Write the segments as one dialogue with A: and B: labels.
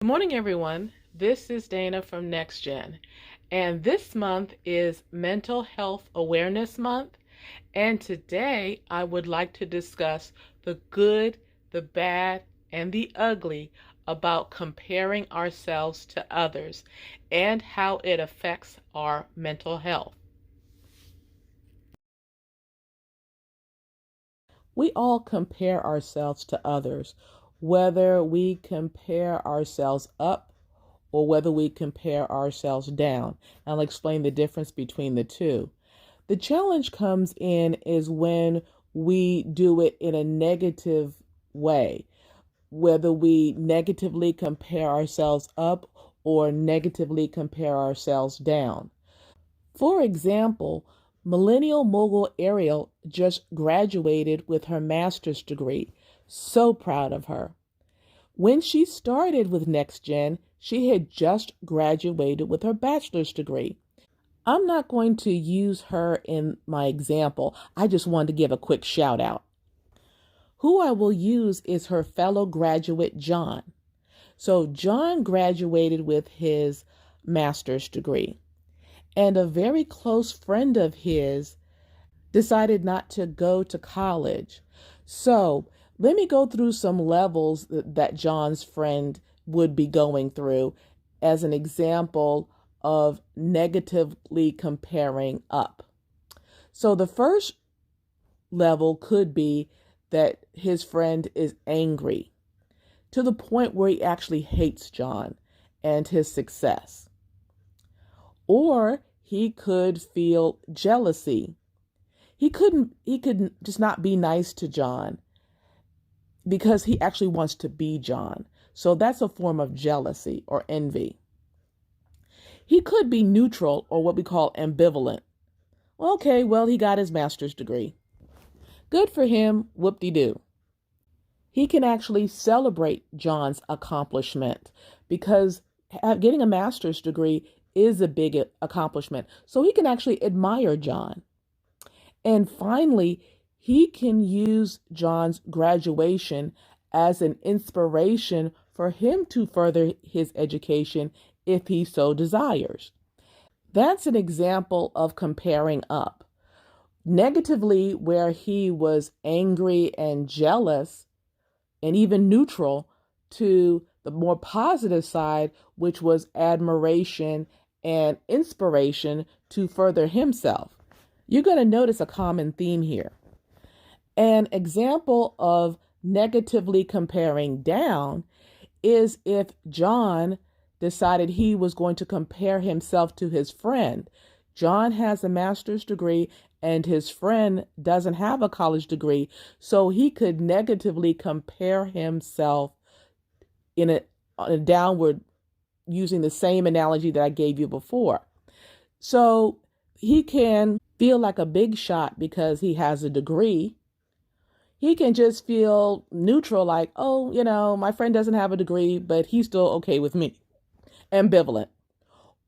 A: Good morning, everyone. This is Dana from NexGen, and this month is Mental Health Awareness Month. And today I would like to discuss the good, the bad, and the ugly about comparing ourselves to others and how it affects our mental health. We all compare ourselves to others, whether we compare ourselves up or whether we compare ourselves down. I'll explain the difference between the two. The challenge comes in is when we do it in a negative way, whether we negatively compare ourselves up or negatively compare ourselves down. For example, millennial mogul Ariel just graduated with her master's degree. So proud of her. When she started with NexGen, she had just graduated with her bachelor's degree. I'm not going to use her in my example. I just wanted to give a quick shout out. Who I will use is her fellow graduate, John. So John graduated with his master's degree, and a very close friend of his decided not to go to college. So let me go through some levels that John's friend would be going through as an example of negatively comparing up. So the first level could be that his friend is angry to the point where he actually hates John and his success. Or he could feel jealousy. He could just not be nice to John because he actually wants to be John. So that's a form of jealousy or envy. He could be neutral or what we call ambivalent. Okay, well, he got his master's degree. Good for him, whoop-de-doo. He can actually celebrate John's accomplishment because getting a master's degree is a big accomplishment. So he can actually admire John. And finally, he can use John's graduation as an inspiration for him to further his education if he so desires. That's an example of comparing up. Negatively, where he was angry and jealous and even neutral, to the more positive side, which was admiration and inspiration to further himself. You're going to notice a common theme here. An example of negatively comparing down is if John decided he was going to compare himself to his friend. John has a master's degree and his friend doesn't have a college degree, so he could negatively compare himself in a downward, using the same analogy that I gave you before. So he can feel like a big shot because he has a degree. He can just feel neutral, like, oh, my friend doesn't have a degree, but he's still okay with me. Ambivalent.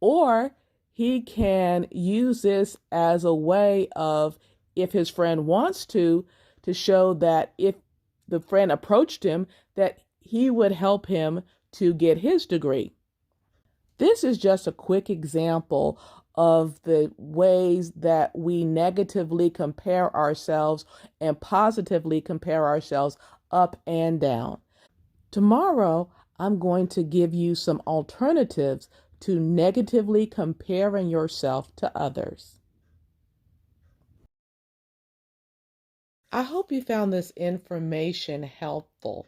A: Or he can use this as a way of, if his friend wants to show that if the friend approached him, that he would help him to get his degree. This is just a quick example of the ways that we negatively compare ourselves and positively compare ourselves up and down. Tomorrow, I'm going to give you some alternatives to negatively comparing yourself to others. I hope you found this information helpful.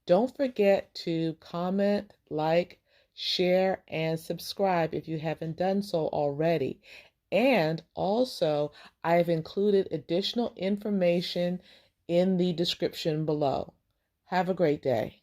A: Don't forget to comment, like, share, and subscribe if you haven't done so already. And also, I've included additional information in the description below. Have a great day.